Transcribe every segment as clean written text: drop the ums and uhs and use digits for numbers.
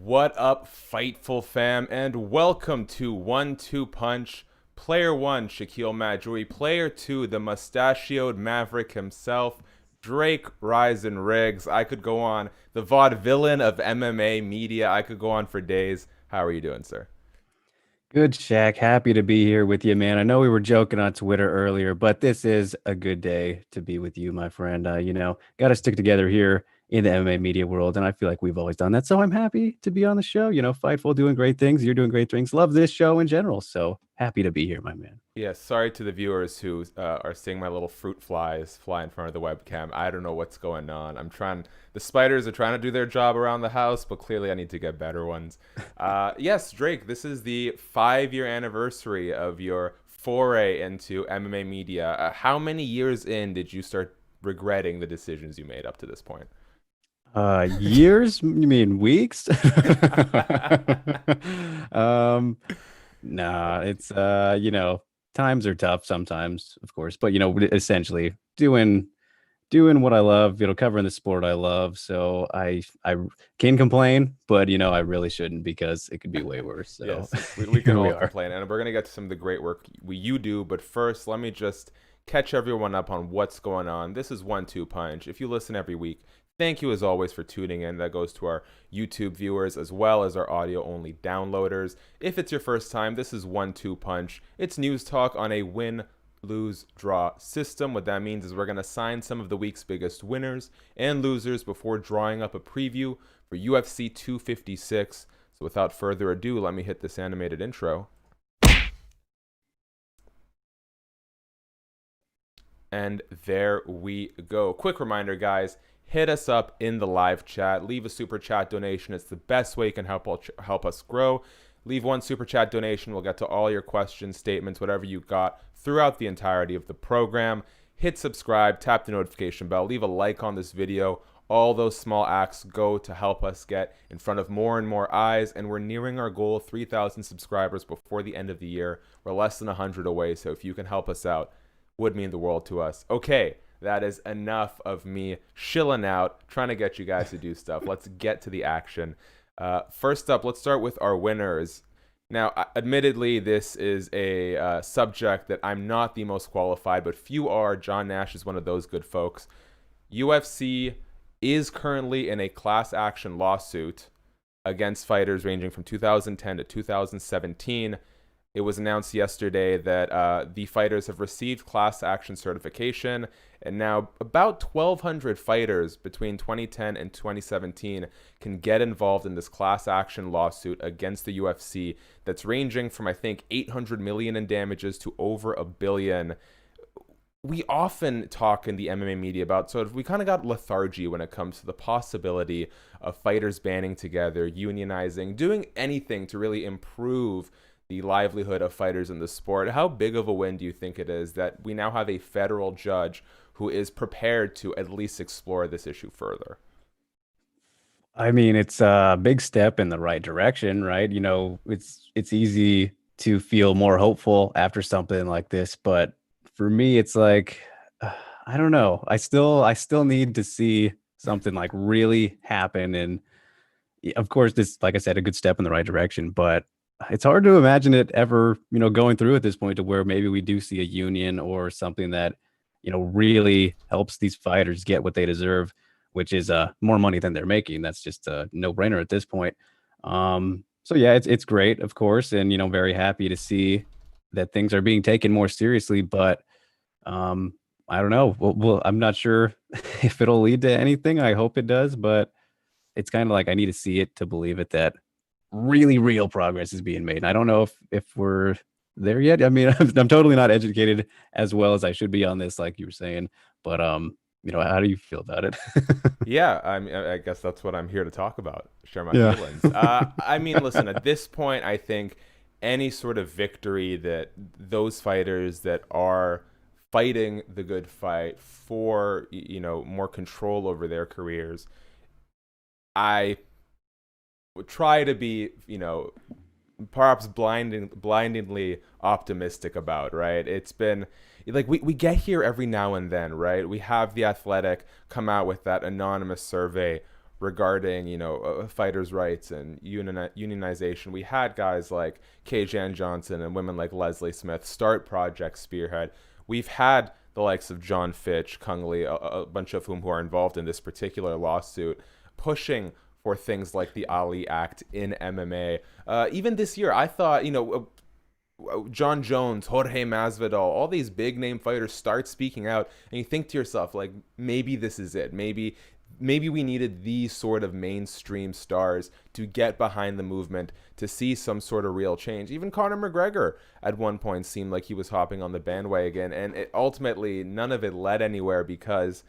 What up, Fightful fam, and welcome to 1-2 Punch. Player 1, Shakiel Mahjouri. Player 2, the mustachioed maverick himself, Drake Ryzen Riggs. I could go on. The vaudevillain of MMA media. I could go on for days. How are you doing, sir? Good, Shaq. Happy to be here with you, man. I know we were joking on Twitter earlier, but this is a good day to be with you, my friend. Got to stick together here in the MMA media world, and I feel like we've always done that. So I'm happy to be on the show. Fightful doing great things. You're doing great things. Love this show in general. So happy to be here, my man. Yeah, sorry to the viewers who are seeing my little fruit flies fly in front of the webcam. I don't know what's going on. The spiders are trying to do their job around the house, but clearly I need to get better ones. Yes, Drake, this is the 5-year anniversary of your foray into MMA media. How many years in did you start regretting the decisions you made up to this point? Years? You mean weeks? Um, Nah, it's times are tough sometimes, of course, but essentially doing what I love, covering the sport I love. So I can complain, but I really shouldn't because it could be way worse. So Yes, we can here we all are. complain, and we're gonna get to some of the great work you do. But first, let me just catch everyone up on what's going on. This is 1-2 Punch. If you listen every week, thank you as always for tuning in. That goes to our YouTube viewers as well as our audio-only downloaders. If it's your first time, this is 1-2 Punch. It's news talk on a win, lose, draw system. What that means is we're gonna assign some of the week's biggest winners and losers before drawing up a preview for UFC 256. So without further ado, let me hit this animated intro. And there we go. Quick reminder, guys, hit us up in the live chat. Leave a super chat donation. It's the best way you can help us grow. Leave one super chat donation. We'll get to all your questions, statements, whatever you got throughout the entirety of the program. Hit subscribe, tap the notification bell, leave a like on this video. All those small acts go to help us get in front of more and more eyes, and we're nearing our goal of 3,000 subscribers before the end of the year. We're less than 100 away, so if you can help us out, would mean the world to us. Okay, that is enough of me shilling out, trying to get you guys to do stuff. Let's get to the action. First up, let's start with our winners. Now, admittedly, this is a subject that I'm not the most qualified, but few are. John Nash is one of those good folks. UFC is currently in a class action lawsuit against fighters ranging from 2010 to 2017. It was announced yesterday that the fighters have received class action certification, and now about 1,200 fighters between 2010 and 2017 can get involved in this class action lawsuit against the UFC that's ranging from, I think, 800 million in damages to over a billion. We often talk in the MMA media about we kind of got lethargy when it comes to the possibility of fighters banding together, unionizing, doing anything to really improve the livelihood of fighters in the sport. How big of a win do you think it is that we now have a federal judge who is prepared to at least explore this issue further? I mean, it's a big step in the right direction, right? It's easy to feel more hopeful after something like this, but for me, it's like I don't know. I still need to see something like really happen, and of course, this, like I said, a good step in the right direction, but it's hard to imagine it ever, going through at this point to where maybe we do see a union or something that, really helps these fighters get what they deserve, which is more money than they're making. That's just a no-brainer at this point. So yeah, it's great, of course, and very happy to see that things are being taken more seriously, but um, I don't know. Well, I'm not sure if it'll lead to anything. I hope it does, but it's kind of like I need to see it to believe it that really real progress is being made. And I don't know if we're there yet. I mean, I'm totally not educated as well as I should be on this, like you were saying. But how do you feel about it? Yeah, I guess that's what I'm here to talk about, share my Yeah. feelings. I mean, listen, at this point, I think any sort of victory that those fighters that are fighting the good fight for, more control over their careers, I would try to be, perhaps blindingly optimistic about, right? It's been like we get here every now and then, right? We have The Athletic come out with that anonymous survey regarding, fighters' rights and unionization. We had guys like Kay-Jan Johnson and women like Leslie Smith start Project Spearhead. We've had the likes of John Fitch, Kung Lee, a bunch of whom who are involved in this particular lawsuit, pushing for things like the Ali Act in MMA. Even this year, I thought, John Jones, Jorge Masvidal, all these big name fighters start speaking out, and you think to yourself, like, maybe this is it. Maybe we needed these sort of mainstream stars to get behind the movement, to see some sort of real change. Even Conor McGregor at one point seemed like he was hopping on the bandwagon, and ultimately none of it led anywhere, because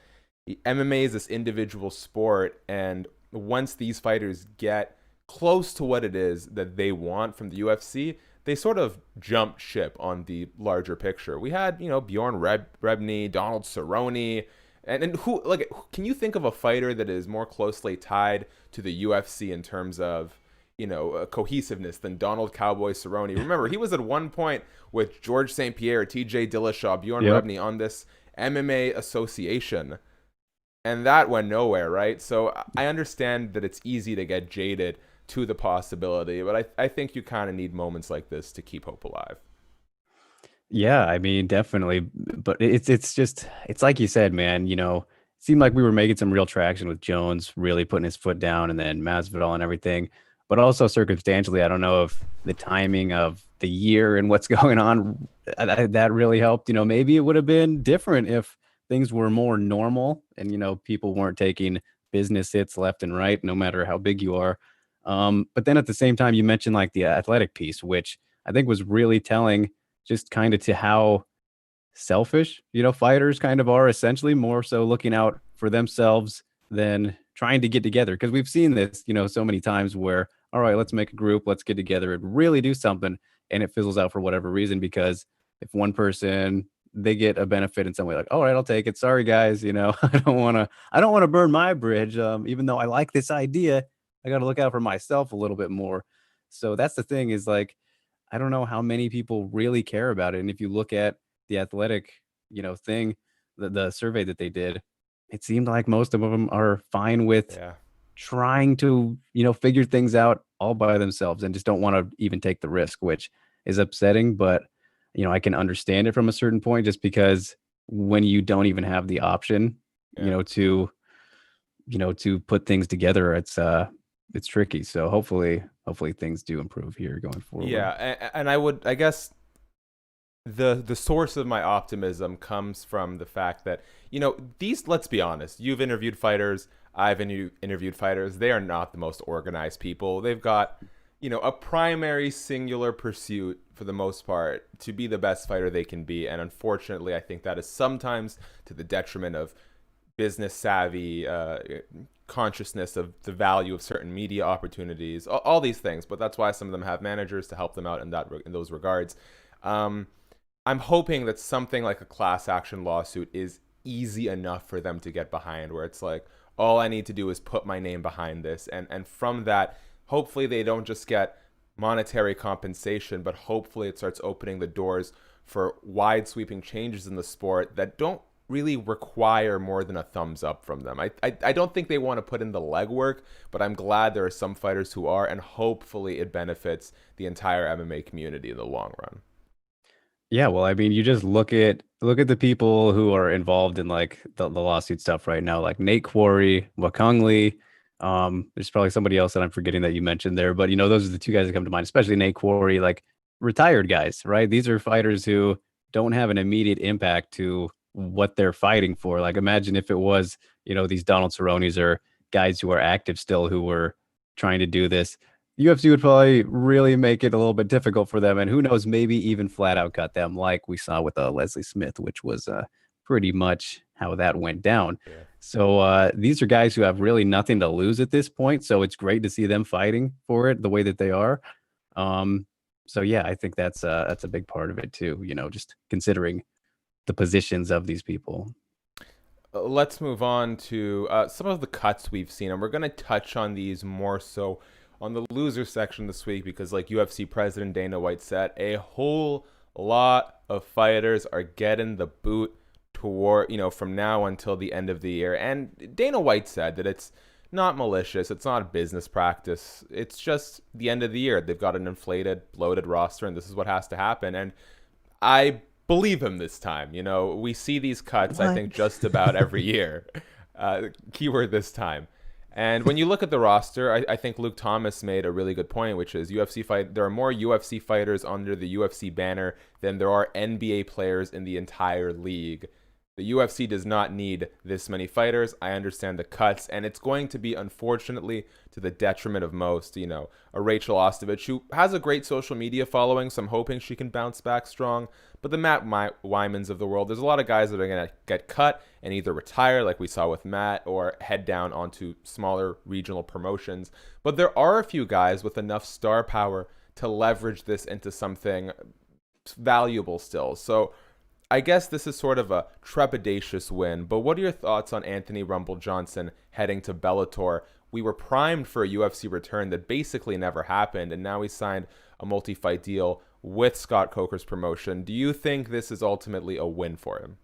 MMA is this individual sport, and once these fighters get close to what it is that they want from the UFC, they sort of jump ship on the larger picture. We had, Bjorn Rebney, Donald Cerrone, and who, like, can you think of a fighter that is more closely tied to the UFC in terms of, cohesiveness than Donald Cowboy Cerrone? Remember, he was at one point with George St. Pierre, TJ Dillashaw, Bjorn Rebney on this MMA association, and that went nowhere, right? So I understand that it's easy to get jaded to the possibility, but I think you kind of need moments like this to keep hope alive. Yeah, I mean, definitely. But it's like you said, man, it seemed like we were making some real traction with Jones really putting his foot down, and then Masvidal and everything. But also circumstantially, I don't know if the timing of the year and what's going on, that really helped. Maybe it would have been different if things were more normal and, people weren't taking business hits left and right, no matter how big you are. But then at the same time, you mentioned like the athletic piece, which I think was really telling, just kind of to how selfish, fighters kind of are, essentially more so looking out for themselves than trying to get together. Because we've seen this, so many times where, all right, let's make a group, let's get together and really do something. And it fizzles out for whatever reason, because if one person, they get a benefit in some way, like, all right, I'll take it. Sorry, guys. I don't want to burn my bridge. Even though I like this idea, I got to look out for myself a little bit more. So that's the thing, is like, I don't know how many people really care about it. And if you look at the athletic, thing, the survey that they did, it seemed like most of them are fine with trying to, figure things out all by themselves and just don't want to even take the risk, which is upsetting. But, I can understand it from a certain point, just because when you don't even have the option, to put things together, it's tricky. So hopefully things do improve here going forward. Yeah, and I guess the source of my optimism comes from the fact that, let's be honest, you've interviewed fighters, I've interviewed fighters. They are not the most organized people. They've got, a primary singular pursuit for the most part to be the best fighter they can be. And unfortunately, I think that is sometimes to the detriment of business savvy, consciousness of the value of certain media opportunities, all these things. But that's why some of them have managers to help them out in those regards. I'm hoping that something like a class action lawsuit is easy enough for them to get behind, where it's like, all I need to do is put my name behind this. And from that, hopefully they don't just get monetary compensation, but hopefully it starts opening the doors for wide sweeping changes in the sport that don't really require more than a thumbs up from them. I don't think they want to put in the legwork, but I'm glad there are some fighters who are, and hopefully it benefits the entire MMA community in the long run. Yeah, well, I mean, you just look at the people who are involved in like the lawsuit stuff right now, like Nate Quarry, Wakung Lee. There's probably somebody else that I'm forgetting that you mentioned there, but those are the two guys that come to mind, especially Nate Quarry, like retired guys, right? These are fighters who don't have an immediate impact to what they're fighting for. Like, imagine if it was, these Donald Cerrones or guys who are active still who were trying to do this. UFC would probably really make it a little bit difficult for them, and who knows, maybe even flat out cut them, like we saw with Leslie Smith, which was pretty much how that went down. Yeah. So these are guys who have really nothing to lose at this point. So it's great to see them fighting for it the way that they are. So yeah, I think that's a big part of it too. Just considering the positions of these people. Let's move on to some of the cuts we've seen, and we're going to touch on these more so on the loser section this week, because like UFC president Dana White said, a whole lot of fighters are getting the boot toward, from now until the end of the year. And Dana White said that it's not malicious. It's not a business practice. It's just the end of the year. They've got an inflated, bloated roster, and this is what has to happen. And I believe him this time. You know, we see these cuts, I What? think, just about every year. Keyword this time. And when you look at the roster, I think Luke Thomas made a really good point, which is UFC fight. There are more UFC fighters under the UFC banner than there are NBA players in the entire league. The UFC does not need this many fighters. I understand the cuts, and it's going to be, unfortunately, to the detriment of most. You know, a Rachel Ostovich, who has a great social media following, so I'm hoping she can bounce back strong. But the Matt Wymans of the world, there's a lot of guys that are going to get cut and either retire, like we saw with Matt, or head down onto smaller regional promotions. But there are a few guys with enough star power to leverage this into something valuable still. So I guess this is sort of a trepidatious win, but what are your thoughts on Anthony Rumble Johnson heading to Bellator? We were primed for a UFC return that basically never happened, and now he signed a multi-fight deal with Scott Coker's promotion. Do you think this is ultimately a win for him?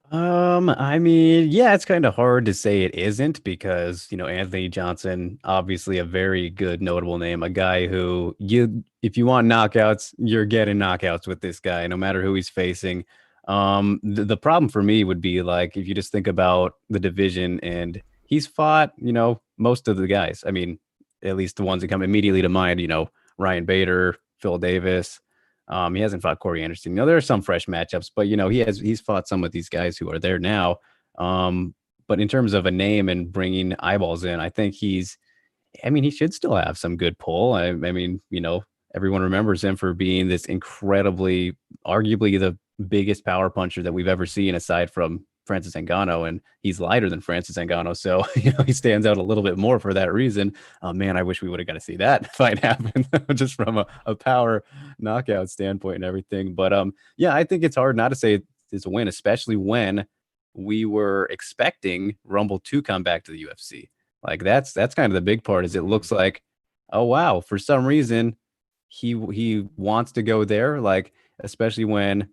I mean, yeah, it's kind of hard to say it isn't because, Anthony Johnson, obviously a very good notable name, a guy who if you want knockouts, you're getting knockouts with this guy, no matter who he's facing. The problem for me would be like, if you just think about the division and he's fought, most of the guys, I mean, at least the ones that come immediately to mind, Ryan Bader, Phil Davis. He hasn't fought Corey Anderson. There are some fresh matchups, but he's fought some of these guys who are there now. But in terms of a name and bringing eyeballs in, I think he should still have some good pull. I mean, everyone remembers him for being this incredibly, arguably the biggest power puncher that we've ever seen, aside from Francis Ngannou, and he's lighter than Francis Ngannou, so he stands out a little bit more for that reason. Man, I wish we would have got to see that fight happen, just from a power knockout standpoint and everything. But yeah, I think it's hard not to say it's a win, especially when we were expecting Rumble to come back to the UFC. Like that's kind of the big part. Is it looks like, oh wow, for some reason he wants to go there. Like especially when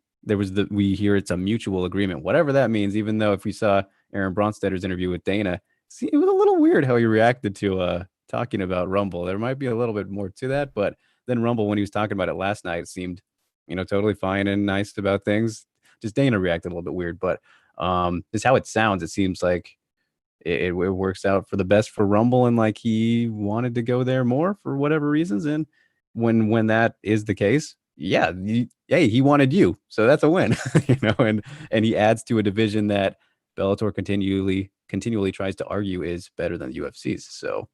we hear it's a mutual agreement, whatever that means. Even though if we saw Aaron Bronstetter's interview with Dana, see, it was a little weird how he reacted to talking about Rumble. There might be a little bit more to that, but then Rumble, when he was talking about it last night, seemed totally fine and nice about things. Just Dana reacted a little bit weird, but just how it sounds, it seems like it works out for the best for Rumble, and like he wanted to go there more for whatever reasons. And when that is the case, yeah, hey, he wanted you, so that's a win. And he adds to a division that Bellator continually tries to argue is better than the UFC's. So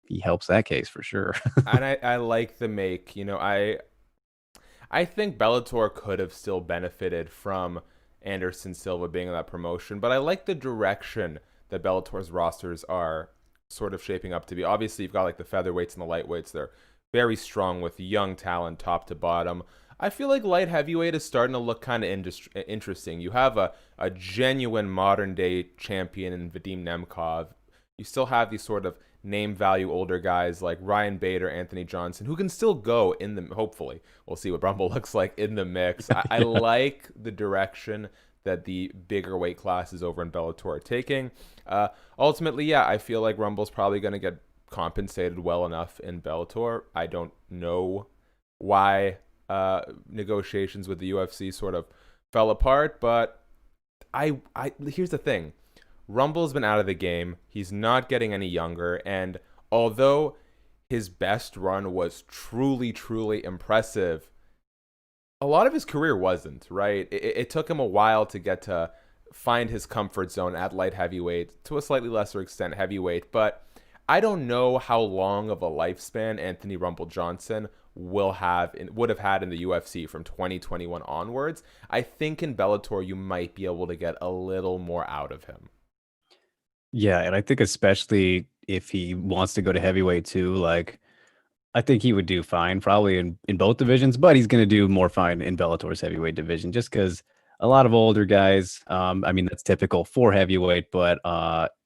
he helps that case for sure. And I like the make. I think Bellator could have still benefited from Anderson Silva being in that promotion, but I like the direction that Bellator's rosters are sort of shaping up to be. Obviously, you've got like the featherweights and the lightweights. They're very strong with young talent top to bottom. I feel like light heavyweight is starting to look kind of interesting. You have a genuine modern day champion in Vadim Nemkov. You still have these sort of name value older guys like Ryan Bader, Anthony Johnson, who can still go in the, hopefully, we'll see what Rumble looks like in the mix. I like the direction that the bigger weight classes over in Bellator are taking. Ultimately, yeah, I feel like Rumble's probably going to get compensated well enough in Bellator. I don't know why negotiations with the UFC sort of fell apart, but I here's the thing. Rumble's been out of the game. He's not getting any younger, and although his best run was truly, truly impressive, a lot of his career wasn't, right? It took him a while to get to find his comfort zone at light heavyweight, to a slightly lesser extent heavyweight, but I don't know how long of a lifespan Anthony Rumble Johnson would have had in the UFC from 2021 onwards. I think in Bellator you might be able to get a little more out of him. Yeah, and I think especially if he wants to go to heavyweight too, like I think he would do fine probably in both divisions, but he's going to do more fine in Bellator's heavyweight division just because a lot of older guys, I mean, that's typical for heavyweight, but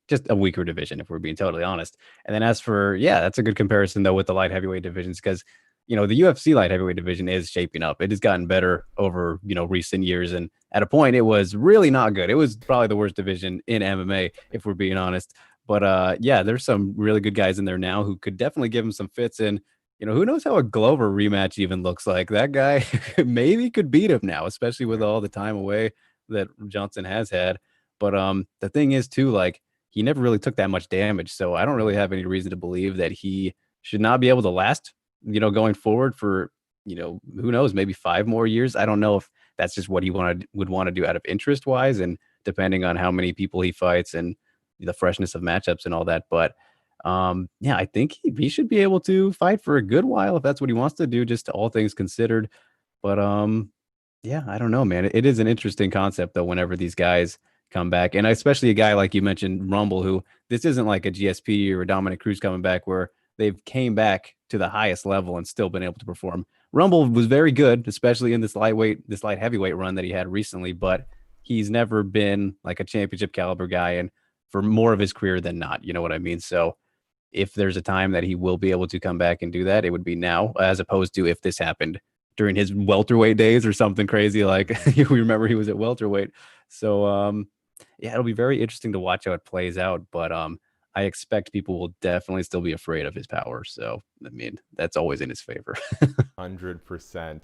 just a weaker division if we're being totally honest. And then as for, yeah, that's a good comparison though with the light heavyweight divisions because the UFC light heavyweight division is shaping up. It has gotten better over, recent years. And at a point, it was really not good. It was probably the worst division in MMA, if we're being honest. But yeah, there's some really good guys in there now who could definitely give him some fits. And, who knows how a Glover rematch even looks like? That guy maybe could beat him now, especially with all the time away that Johnson has had. But the thing is, too, like, he never really took that much damage. So I don't really have any reason to believe that he should not be able to last, going forward for, who knows, maybe 5 more years. I don't know if that's just what he would want to do out of interest wise, and depending on how many people he fights and the freshness of matchups and all that. But yeah, I think he should be able to fight for a good while if that's what he wants to do, just all things considered. But yeah, I don't know, man. It is an interesting concept though, whenever these guys come back. And especially a guy like you mentioned, Rumble, who this isn't like a GSP or a Dominic Cruz coming back where they've came back to the highest level and still been able to perform. Rumble was very good, especially in this light heavyweight run that he had recently, but he's never been like a championship caliber guy, and for more of his career than not, you know what I mean? So if there's a time that he will be able to come back and do that, it would be now, as opposed to if this happened during his welterweight days or something crazy like we remember he was at welterweight. So yeah, it'll be very interesting to watch how it plays out. But I expect people will definitely still be afraid of his power. So I mean, that's always in his favor. 100%.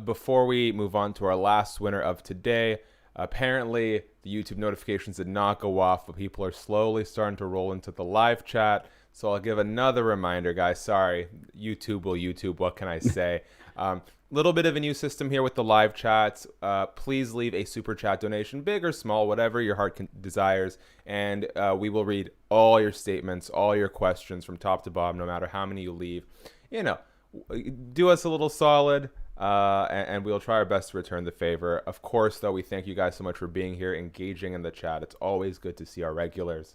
Before we move on to our last winner of today, apparently the YouTube notifications did not go off, but people are slowly starting to roll into the live chat. So I'll give another reminder, guys. Sorry, YouTube will YouTube. What can I say? Little bit of a new system here with the live chats. Please leave a super chat donation, big or small, whatever your heart desires, and we will read all your statements, all your questions from top to bottom, no matter how many you leave. Do us a little solid, and we'll try our best to return the favor. Of course, though, we thank you guys so much for being here, engaging in the chat. It's always good to see our regulars.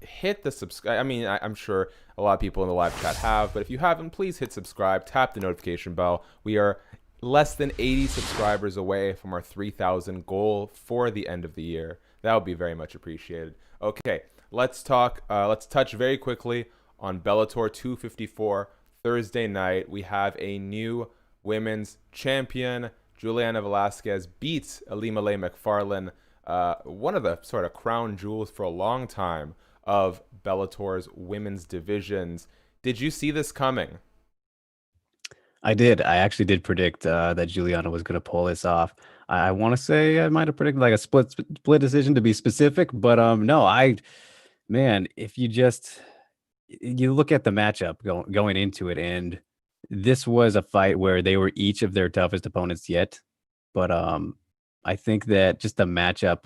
Hit the subscribe. I mean, I'm sure a lot of people in the live chat have, but if you haven't, please hit subscribe, tap the notification bell. We are less than 80 subscribers away from our 3,000 goal for the end of the year. That would be very much appreciated. Okay, let's touch very quickly on Bellator 254 Thursday night. We have a new women's champion. Juliana Velasquez beats Ilima-Lei Macfarlane, one of the sort of crown jewels for a long time of Bellator's women's divisions. Did you see this coming? I did. I actually did predict that Juliana was going to pull this off. I want to say I might have predicted like a split decision to be specific, but no, man, if you look at the matchup going into it, and this was a fight where they were each of their toughest opponents yet. But I think that just the matchup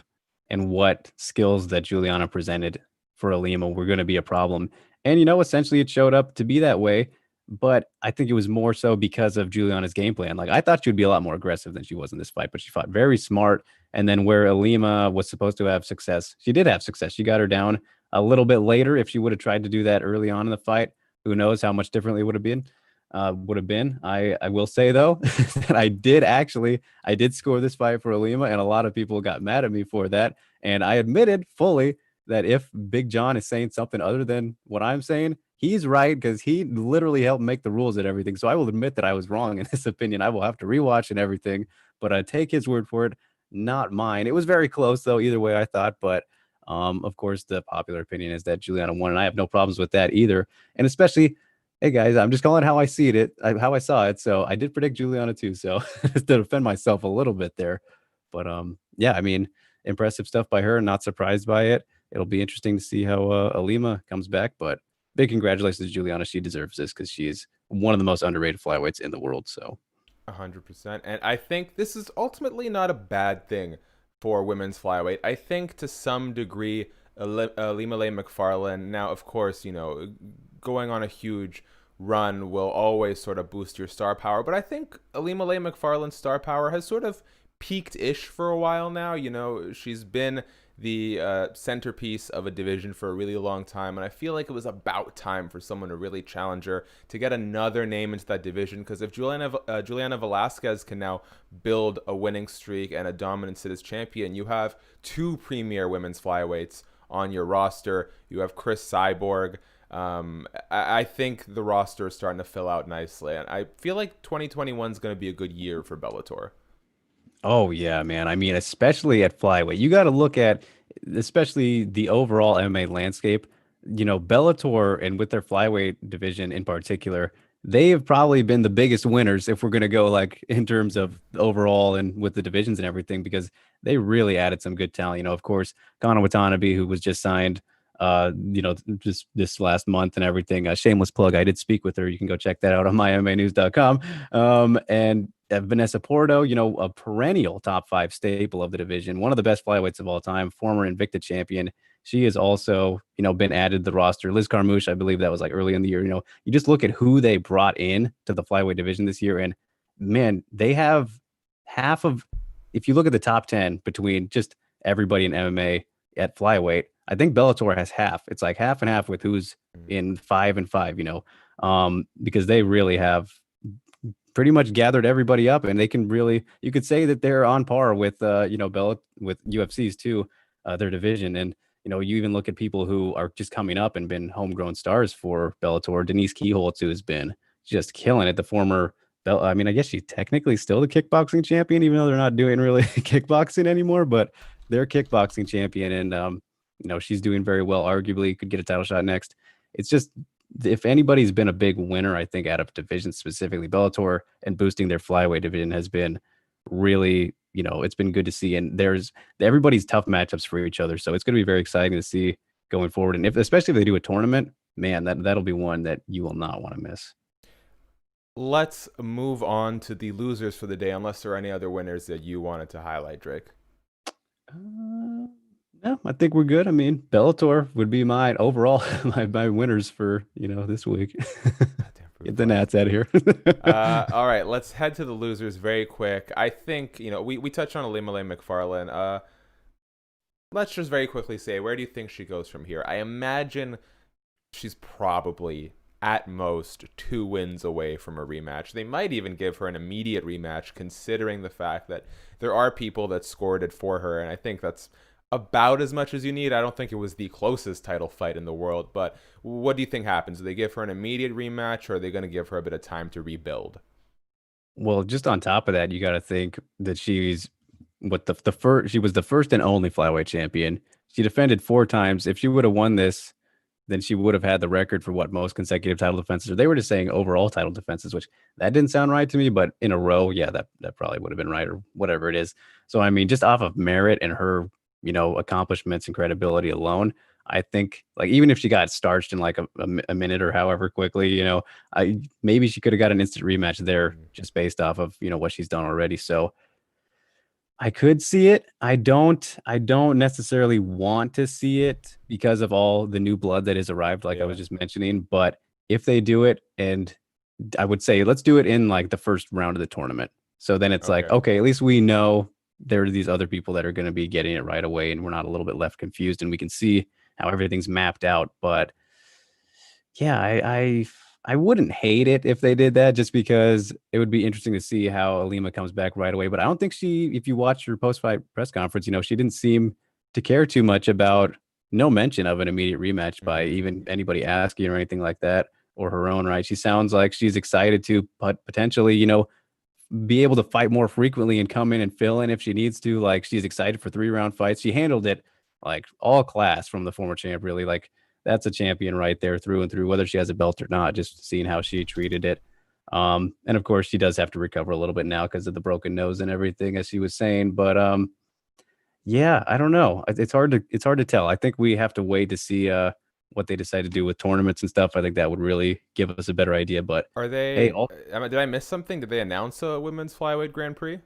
and what skills that Juliana presented for Ilima were going to be a problem. And, essentially it showed up to be that way. But I think it was more so because of Juliana's game plan. Like, I thought she would be a lot more aggressive than she was in this fight, but she fought very smart. And then where Ilima was supposed to have success, she did have success. She got her down a little bit later. If she would have tried to do that early on in the fight, who knows how much differently it would have been. I will say though that I did score this fight for Ilima, and a lot of people got mad at me for that. And I admitted fully that if Big John is saying something other than what I'm saying, he's right, because he literally helped make the rules and everything. So I will admit that I was wrong in this opinion. I will have to rewatch and everything, but I take his word for it, not mine. It was very close though, either way I thought, but of course the popular opinion is that Juliana won, and I have no problems with that either. And especially, hey guys, I'm just calling how I see it, how I saw it. So I did predict Juliana too. So just to defend myself a little bit there, but yeah, I mean, impressive stuff by her. Not surprised by it. It'll be interesting to see how Ilima comes back, but big congratulations to Juliana. She deserves this because she is one of the most underrated flyweights in the world. So 100%. And I think this is ultimately not a bad thing for women's flyweight. I think to some degree, Ilima-Lei Macfarlane, now, of course, going on a huge run will always sort of boost your star power. But I think Ilima-Lei Macfarlane's star power has sort of peaked-ish for a while now. She's been the centerpiece of a division for a really long time, and I feel like it was about time for someone to really challenge her, to get another name into that division. Because if Juliana Velasquez can now build a winning streak and a dominance as champion, you have two premier women's flyweights on your roster. You have Chris Cyborg, I think the roster is starting to fill out nicely, and I feel like 2021 is going to be a good year for Bellator. Oh yeah, man. I mean, especially at flyweight, you got to look at especially the overall MMA landscape. Bellator and with their flyweight division in particular, they have probably been the biggest winners if we're going to go like in terms Mm-hmm. of overall and with the divisions and everything because they really added some good talent. Of course, Conor Watanabe, who was just signed just this last month and everything. A shameless plug. I did speak with her. You can go check that out on myMMAnews.com. And Vanessa Porto, a perennial top five staple of the division, one of the best flyweights of all time, former Invicta champion. She has also, been added to the roster. Liz Carmouche, I believe that was like early in the year. You just look at who they brought in to the flyweight division this year, and man, they have half of. If you look at the top 10 between just everybody in MMA at flyweight, I think Bellator has half. It's like half and half with who's in 5 and 5. Because they really have pretty much gathered everybody up, and they can really you could say that they're on par with Bella with UFC's too, their division. And you even look at people who are just coming up and been homegrown stars for Bellator. Denise Keyholtz, who has been just killing it, the former I mean, I guess she's technically still the kickboxing champion, even though they're not doing really kickboxing anymore, but they're kickboxing champion. And she's doing very well, arguably could get a title shot next. It's just if anybody's been a big winner, I think out of division, specifically Bellator, and boosting their flyweight division has been really, it's been good to see. And there's everybody's tough matchups for each other. So it's going to be very exciting to see going forward. And especially if they do a tournament, man, that'll be one that you will not want to miss. Let's move on to the losers for the day, unless there are any other winners that you wanted to highlight, Drake. No, I think we're good. I mean, Bellator would be my overall my winners for this week. Get the Nats out of here. All right, let's head to the losers very quick. I think we touched on Ilima-Lei Macfarlane. Let's just very quickly say, where do you think she goes from here? I imagine she's probably at most 2 wins away from a rematch. They might even give her an immediate rematch, considering the fact that there are people that scored it for her, and I think that's about as much as you need. I don't think it was the closest title fight in the world, but what do you think happens? Do they give her an immediate rematch, or are they going to give her a bit of time to rebuild? Well, just on top of that, you got to think that she's what the first she was the first and only flyweight champion. She defended 4 times. If she would have won this, then she would have had the record for what most consecutive title defenses. Or they were just saying overall title defenses, which that didn't sound right to me, but in a row, yeah, that probably would have been right or whatever it is. So I mean, just off of merit and her, accomplishments and credibility alone, I think like even if she got starched in like a minute or however quickly, I maybe she could have got an instant rematch there just based off of what she's done already. So I could see it. I don't necessarily want to see it because of all the new blood that has arrived, like I was just mentioning. But if they do it, and I would say let's do it in like the first round of the tournament. So then it's like, okay, at least we know there are these other people that are going to be getting it right away, and we're not a little bit left confused, and we can see how everything's mapped out. But yeah, I wouldn't hate it if they did that, just because it would be interesting to see how Ilima comes back right away. But I don't think if you watch her post-fight press conference, she didn't seem to care too much about no mention of an immediate rematch by even anybody asking or anything like that, or her own, right? She sounds like she's excited to potentially, be able to fight more frequently and come in and fill in if she needs to. Like she's excited for 3-round fights. She handled it like all class from the former champ, really. Like that's a champion right there through and through, whether she has a belt or not, just seeing how she treated it. And of course she does have to recover a little bit now because of the broken nose and everything, as she was saying. But yeah, I don't know. It's hard to tell. I think we have to wait to see what they decide to do with tournaments and stuff. I think that would really give us a better idea. But Are hey, they? Did I miss something? Did they announce a women's flyweight Grand Prix?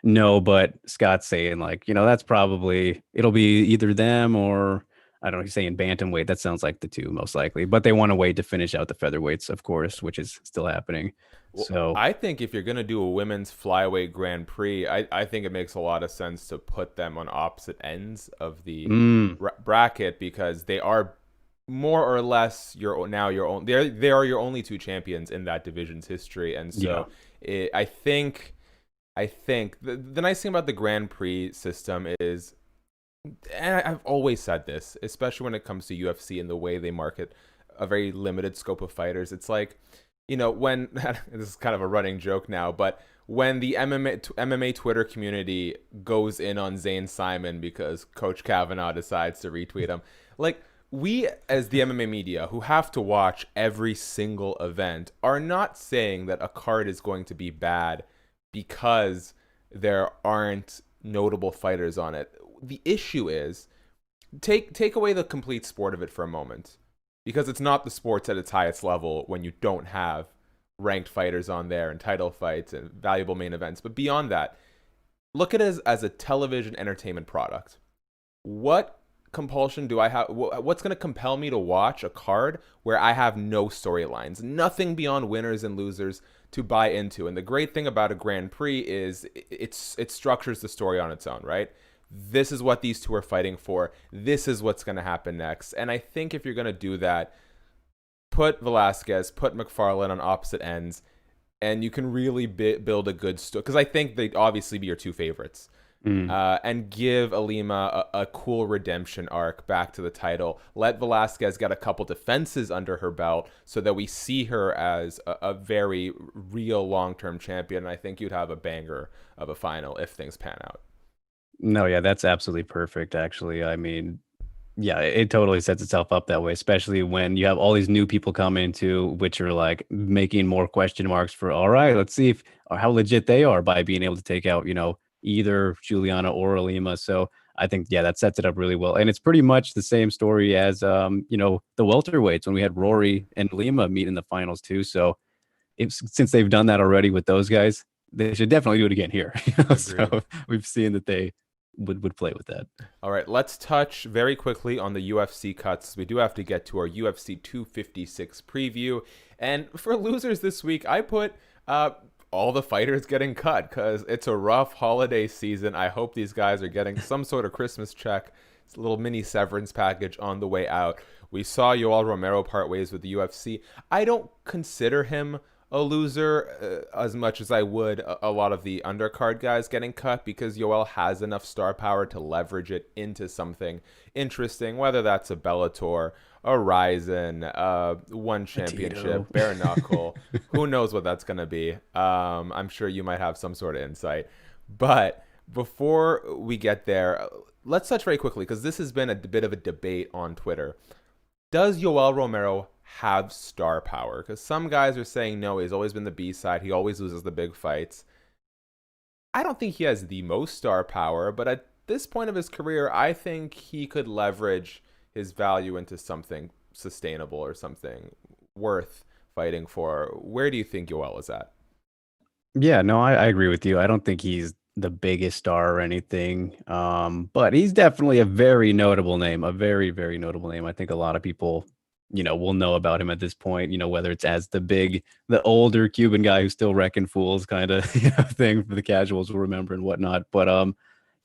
no, but Scott's saying like, that's probably it'll be either them or I don't know, he's saying bantamweight. That sounds like the two most likely, but they want to wait to finish out the featherweights, of course, which is still happening. Well, So I think if you're gonna do a women's flyweight Grand Prix, I think it makes a lot of sense to put them on opposite ends of the bracket, because they are more or less your own. They are your only 2 champions in that division's history, and so I think the nice thing about the Grand Prix system is, and I've always said this, especially when it comes to UFC and the way they market a very limited scope of fighters. It's like, when this is kind of a running joke now, but when the MMA Twitter community goes in on Zane Simon because Coach Kavanaugh decides to retweet him, like, we as the MMA media who have to watch every single event are not saying that a card is going to be bad because there aren't notable fighters on it. The issue is, take away the complete sport of it for a moment, because it's not the sports at its highest level when you don't have ranked fighters on there and title fights and valuable main events. But beyond that, look at it as a television entertainment product. What compulsion do I have? What's going to compel me to watch a card where I have no storylines, nothing beyond winners and losers to buy into? And the great thing about a Grand Prix is it structures the story on its own, right? This is what these two are fighting for. This is what's going to happen next. And I think if you're going to do that, put Velasquez, put Macfarlane on opposite ends, and you can really build a good story. Because I think they'd obviously be your two favorites. And give Ilima a cool redemption arc back to the title. Let Velasquez get a couple defenses under her belt so that we see her as a very real long-term champion. And I think you'd have a banger of a final if things pan out. No, yeah, that's absolutely perfect, actually. I mean, yeah, it totally sets itself up that way, especially when you have all these new people come into, which are like making more question marks for, all right, let's see if or how legit they are by being able to take out, either Juliana or Ilima. So I think, yeah, that sets it up really well. And it's pretty much the same story as, the welterweights when we had Rory and Lima meet in the finals too. So since they've done that already with those guys, they should definitely do it again here. So we've seen that they would play with that. All right, let's touch very quickly on the UFC cuts. We do have to get to our UFC 256 preview. And for losers this week, I put all the fighters getting cut because it's a rough holiday season. I hope these guys are getting some sort of Christmas check. It's a little mini severance package on the way out. We saw Yoel Romero part ways with the UFC. I don't consider him a loser as much as I would a lot of the undercard guys getting cut, because Yoel has enough star power to leverage it into something interesting, whether that's a Bellator, a Ryzen, one championship, bare knuckle. Who knows what that's going to be? I'm sure you might have some sort of insight. But before we get there, let's touch very quickly, because this has been a bit of a debate on Twitter. Does Yoel Romero have star power? Because some guys are saying no, he's always been the B side. He always loses the big fights. I don't think he has the most star power, but at this point of his career, I think he could leverage his value into something sustainable or something worth fighting for. Where do you think Yoel is at? Yeah, no, I agree with you. I don't think he's the biggest star or anything, but he's definitely a very notable name, a very, very notable name. I think a lot of people will know about him at this point, whether it's as the older Cuban guy who's still wrecking fools kind of thing for the casuals will remember and whatnot. But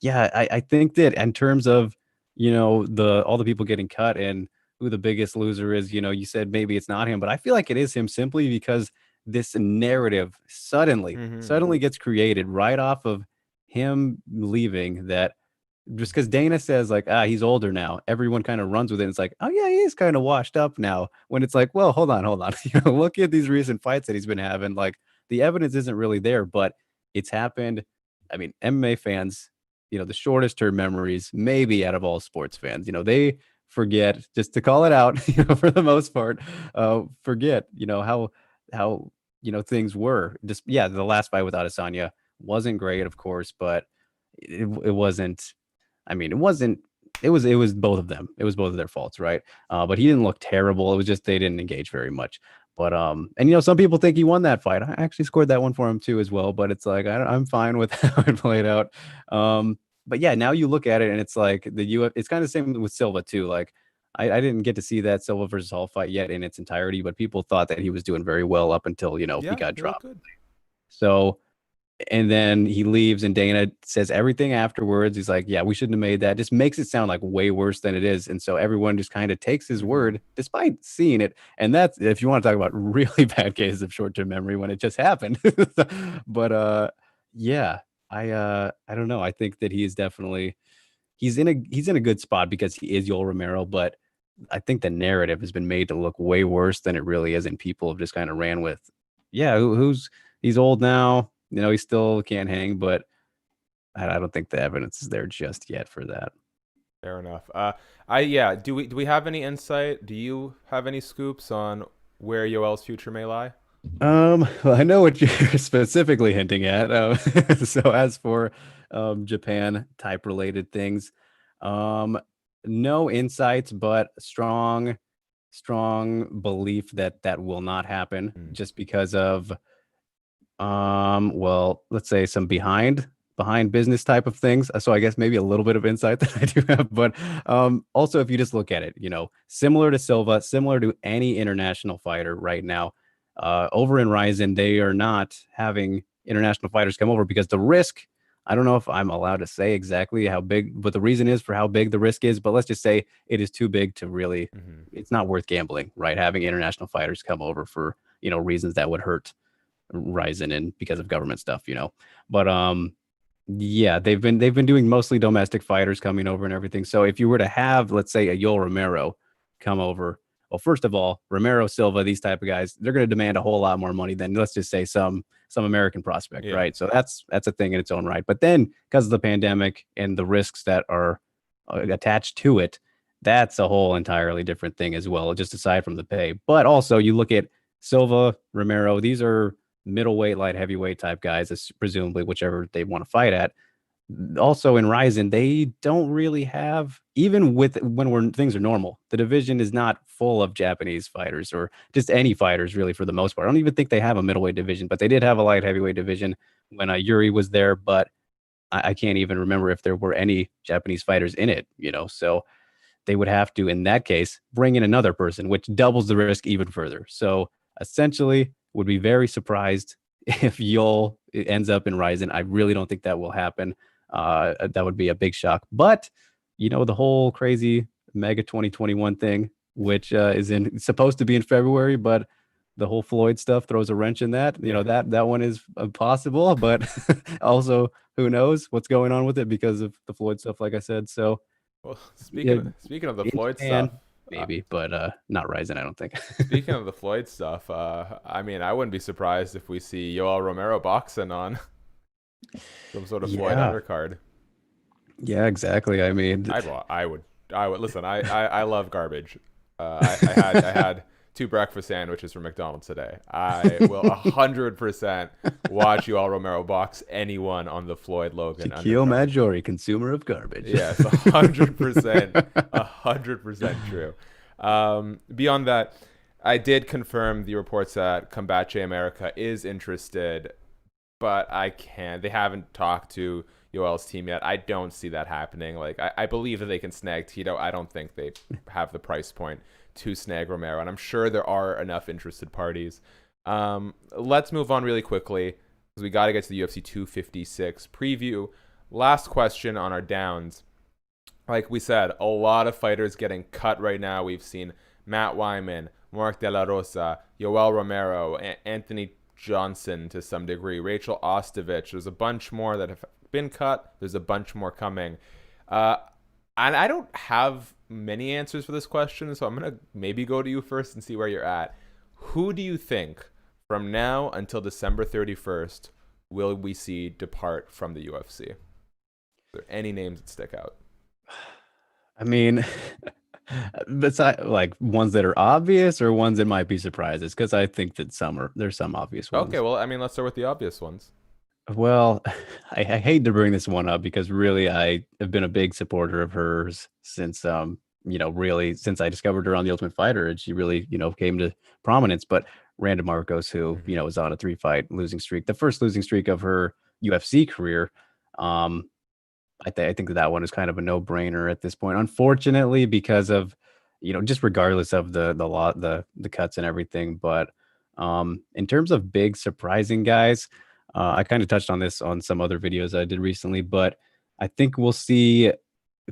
yeah, I think that in terms of, all the people getting cut and who the biggest loser is, you said maybe it's not him, but I feel like it is him simply because this narrative suddenly gets created right off of him leaving, that just because Dana says like, he's older now, everyone kind of runs with it. And it's like, oh yeah, he is kind of washed up now. When it's like, well, hold on. Look at these recent fights that he's been having. Like, the evidence isn't really there, but it's happened. I mean, MMA fans, the shortest term memories, maybe out of all sports fans, they forget, just to call it out, for the most part, forget, how things were. Just, yeah, the last fight with Adesanya wasn't great, of course, but it wasn't. I mean, it was both of them. It was both of their faults, right? But he didn't look terrible. It was just they didn't engage very much. But and some people think he won that fight. I actually scored that one for him too as well. But it's like I'm fine with how it played out. But yeah, now you look at it and it's like it's kind of the same with Silva too. Like I didn't get to see that Silva versus Hall fight yet in its entirety, but people thought that he was doing very well up until he got dropped. So. And then he leaves and Dana says everything afterwards. He's like, yeah, we shouldn't have made that. Just makes it sound like way worse than it is. And so everyone just kind of takes his word despite seeing it. And that's, if you want to talk about really bad cases of short-term memory when it just happened. But yeah, I don't know. I think that he's in a good spot because he is Yoel Romero, but I think the narrative has been made to look way worse than it really is, and people have just kind of ran with, yeah, who's he's old now, he still can't hang, but I don't think the evidence is there just yet for that. Fair enough. Yeah. Do we have any insight? Do you have any scoops on where Yoel's future may lie? Well, I know what you're specifically hinting at. So as for Japan type related things, um, no insights, but strong belief that that will not happen Hmm. just because of well, let's say some behind business type of things. So I guess maybe a little bit of insight that I do have, but also if you just look at it, similar to Silva, similar to any international fighter right now, over in Ryzen, they are not having international fighters come over because the risk. I don't know if I'm allowed to say exactly how big, but the reason is for how big the risk is. But let's just say it is too big to really. Hmm. It's not worth gambling, right? Having international fighters come over for reasons that would hurt Ryzen and because of government stuff, But yeah, they've been doing mostly domestic fighters coming over and everything. So if you were to have, let's say, a Yoel Romero come over, well, first of all, Romero, Silva, these type of guys, they're going to demand a whole lot more money than, let's just say, some American prospect, Yeah. right? So that's a thing in its own right. But then because of the pandemic and the risks that are attached to it, that's a whole entirely different thing as well, just aside from the pay. But also you look at Silva, Romero, these are middleweight, light heavyweight type guys, presumably whichever they want to fight at. Also in Ryzen, they don't really have, even with when things are normal, the division is not full of Japanese fighters or just any fighters really for the most part. I don't even think they have a middleweight division, but they did have a light heavyweight division when Yuri was there, but I can't even remember if there were any Japanese fighters in it, So they would have to, in that case, bring in another person, which doubles the risk even further. So essentially, would be very surprised if Yol ends up in Ryzen. I really don't think that will happen. That would be a big shock. But the whole crazy Mega 2021 thing, which is supposed to be in February, but the whole Floyd stuff throws a wrench in that. Yeah. That one is possible, but also who knows what's going on with it because of the Floyd stuff, like I said. So Well, yeah, speaking of the in Floyd stuff, Japan, uh, maybe, but not Ryzen, I don't think. speaking of the Floyd stuff, I mean, I wouldn't be surprised if we see Yoel Romero boxing on some sort of Floyd Yeah, undercard. yeah, exactly. I mean, I would listen. I love garbage. I had two breakfast sandwiches from McDonald's today. I will 100% watch Yoel Romero box anyone on the Floyd Logan Shakiel undercard. Mahjouri, consumer of garbage. Yes, 100%, 100% true. Beyond that, I did confirm the reports that Combate America is interested, but I can't. They haven't talked to Yoel's team yet. I don't see that happening. Like, I believe that they can snag Tito. I don't think they have the price point to snag Romero, and I'm sure there are enough interested parties. Let's move on really quickly because we got to get to the UFC 256 preview. Last question on our downs. Like we said, a lot of fighters getting cut right now. We've seen Matt Wyman, Mark De La Rosa, Yoel Romero, Anthony Johnson to some degree, Rachel Ostovich. There's a bunch more that have been cut. There's a bunch more coming. And I don't have many answers for this question, so I'm going to maybe go to you first and see where you're at. Who do you think from now until December 31st will we see depart from the UFC? Are there any names that stick out? I mean, besides like ones that are obvious or ones that might be surprises, because I think that there's some obvious Okay, ones. well, I mean, let's start with the obvious ones. Well, I hate to bring this one up because really I have been a big supporter of hers since really since I discovered her on The Ultimate Fighter and she really, came to prominence. But Randa Marcos, who, Mm-hmm. was on a 3-fight losing streak, the first losing streak of her UFC career. Um, I think that one is kind of a no-brainer at this point. Unfortunately, because of, just regardless of the cuts and everything. But in terms of big surprising guys, I kind of touched on this on some other videos I did recently, but I think we'll see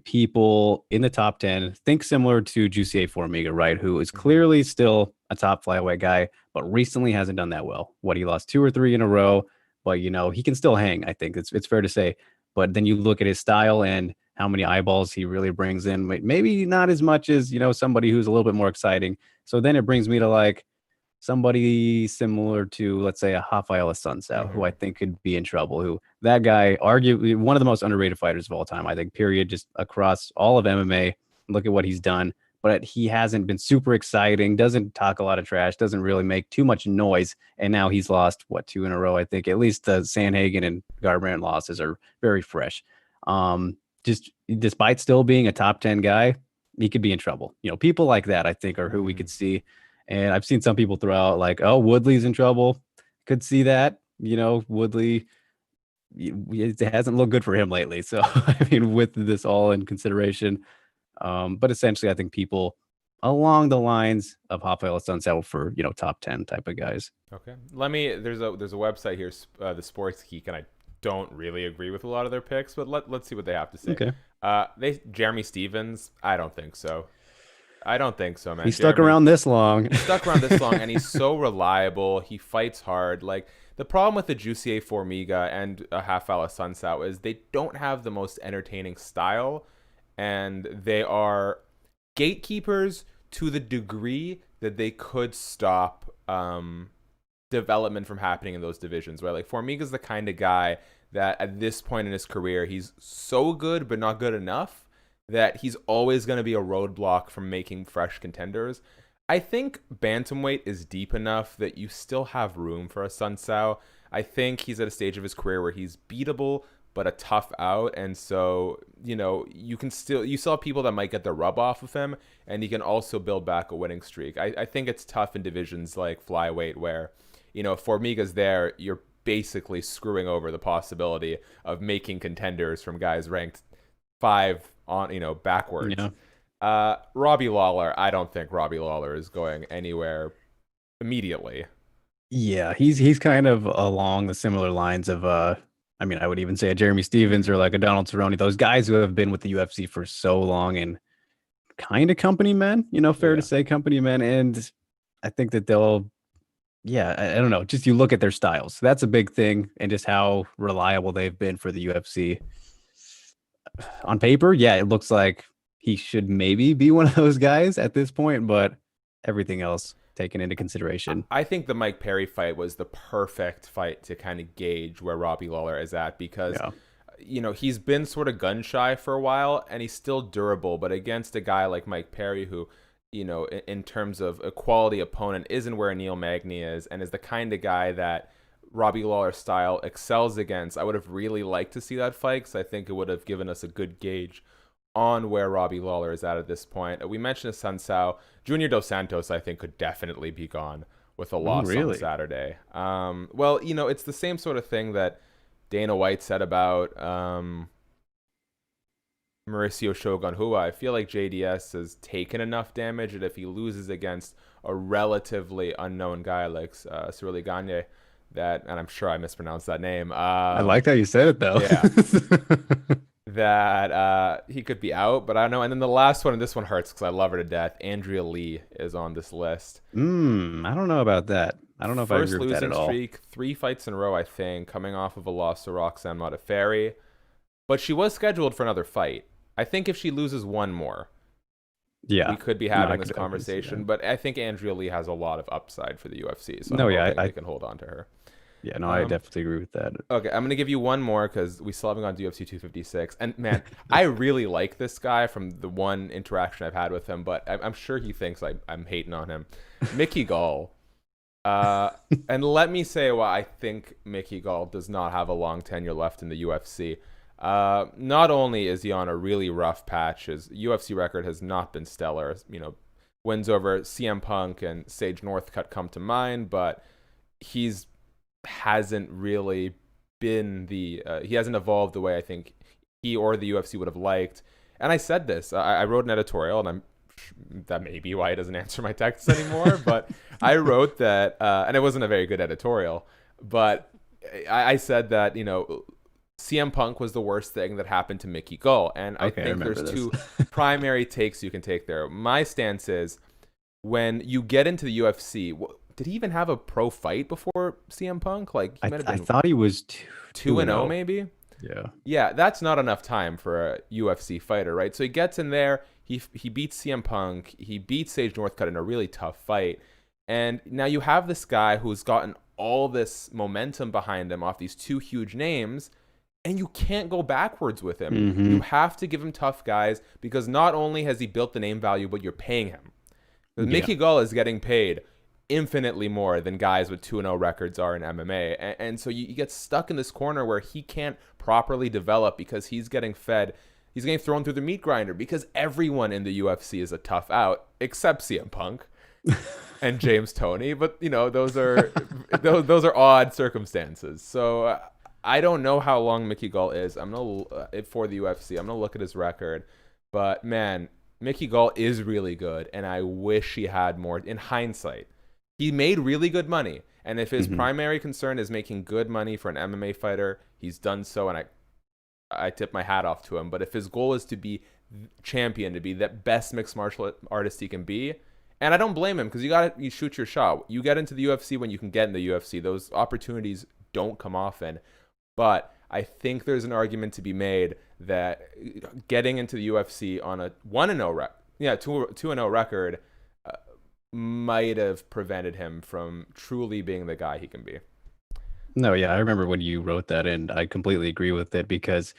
people in the top 10 think similar to Juicy Formiga, right? Who is Mm-hmm. clearly still a top flyweight guy, but recently hasn't done that well. He lost 2 or 3 in a row, but he can still hang. I think it's fair to say. But then you look at his style and how many eyeballs he really brings in. Maybe not as much as, somebody who's a little bit more exciting. So then it brings me to like somebody similar to, let's say, a Rafael Assunção, who I think could be in trouble. Who that guy, arguably one of the most underrated fighters of all time, I think, period, just across all of MMA. Look at what he's done. But he hasn't been super exciting, doesn't talk a lot of trash, doesn't really make too much noise. And now he's lost, two in a row, I think. At least the Sanhagen and Garbrandt losses are very fresh. Just despite still being a top 10 guy, he could be in trouble. People like that, I think, are who we could see. And I've seen some people throw out like, oh, Woodley's in trouble. Could see that. Woodley, it hasn't looked good for him lately. So, I mean, with this all in consideration, but essentially, I think people along the lines of Rafael Assunção for, top 10 type of guys. Okay. There's a website here, the Sports Geek, and I don't really agree with a lot of their picks, but let's see what they have to say. Okay. Jeremy Stevens, I don't think so. Man. He stuck around this long. And he's so reliable. He fights hard. Like, the problem with the Jussier Formiga and Rafael Assunção is they don't have the most entertaining style, and they are gatekeepers to the degree that they could stop development from happening in those divisions, right? Like, Formiga's the kind of guy that at this point in his career, he's so good but not good enough that he's always going to be a roadblock from making fresh contenders. I think bantamweight is deep enough that you still have room for a Assunção. I think he's at a stage of his career where he's beatable but a tough out, and so you still have people that might get the rub off of him, and he can also build back a winning streak. I think it's tough in divisions like flyweight where if Formiga's there, you're basically screwing over the possibility of making contenders from guys ranked 5 on backwards. Robbie Lawler, I don't think Robbie Lawler is going anywhere immediately. Yeah, he's kind of along the similar lines of I mean, I would even say a Jeremy Stevens or like a Donald Cerrone, those guys who have been with the UFC for so long and kind of company men, fair to say company men. And I think that I don't know, just you look at their styles. That's a big thing, and just how reliable they've been for the UFC. On paper, it looks like he should maybe be one of those guys at this point, but everything else taken into consideration. I think the Mike Perry fight was the perfect fight to kind of gauge where Robbie Lawler is at, because he's been sort of gun shy for a while and he's still durable, but against a guy like Mike Perry who in terms of a quality opponent isn't where Neil Magny is, and is the kind of guy that Robbie Lawler's style excels against. I would have really liked to see that fight, because I think it would have given us a good gauge on where Robbie Lawler is at this point. We mentioned Assunção. Junior Dos Santos, I think, could definitely be gone with a loss on Saturday. Well, it's the same sort of thing that Dana White said about Mauricio Shogun Rua. I feel like JDS has taken enough damage that if he loses against a relatively unknown guy like Cyril Gagne, and I'm sure I mispronounced that name. I liked how you said it, though. Yeah. That he could be out, but I don't know. And then the last one, and this one hurts because I love her to death, Andrea Lee is on this list. I don't know about that. I don't know if I agree with that at all. First losing streak, 3 fights in a row, I think, coming off of a loss to Roxanne Modafferi. But she was scheduled for another fight. I think if she loses one more, we could be having this conversation. But I think Andrea Lee has a lot of upside for the UFC, so I can hold on to her. Yeah, no, I definitely agree with that. Okay, I'm going to give you one more because we still haven't gone to UFC 256. And, man, I really like this guy from the one interaction I've had with him, but I'm sure he thinks I'm hating on him. Mickey Gall. And let me say why I think Mickey Gall does not have a long tenure left in the UFC. Not only is he on a really rough patch, his UFC record has not been stellar. Wins over CM Punk and Sage Northcutt come to mind, but hasn't really been he hasn't evolved the way I think he or the UFC would have liked. And I said this, I wrote an editorial, and that may be why he doesn't answer my texts anymore, but I wrote that, and it wasn't a very good editorial, but I said that, CM Punk was the worst thing that happened to Mickey Gall. And I think there's two primary takes you can take there. My stance is, when you get into the UFC, did he even have a pro fight before CM Punk? Like, he might have been, I thought he was 2-0 maybe. Yeah. Yeah, that's not enough time for a UFC fighter, right? So he gets in there, he beats CM Punk, he beats Sage Northcutt in a really tough fight. And now you have this guy who's gotten all this momentum behind him off these two huge names, and you can't go backwards with him. Mm-hmm. You have to give him tough guys because not only has he built the name value, but you're paying him. Yeah. Mickey Gall is getting paid infinitely more than guys with 2-0 records are in MMA. And so you get stuck in this corner where he can't properly develop because he's getting thrown through the meat grinder because everyone in the UFC is a tough out except CM Punk and James Toney. But, those are those are odd circumstances. So I don't know how long Mickey Gall is. I'm going to, for the UFC, I'm going to look at his record. But, man, Mickey Gall is really good, and I wish he had more. In hindsight, he made really good money, and if his primary concern is making good money for an MMA fighter, he's done so, and I tip my hat off to him. But if his goal is to be champion, to be the best mixed martial artist he can be, and I don't blame him because you shoot your shot. You get into the UFC when you can get in the UFC. Those opportunities don't come often, but I think there's an argument to be made that getting into the UFC on a 2-0 record might have prevented him from truly being the guy he can be. No, yeah, I remember when you wrote that, and I completely agree with it because,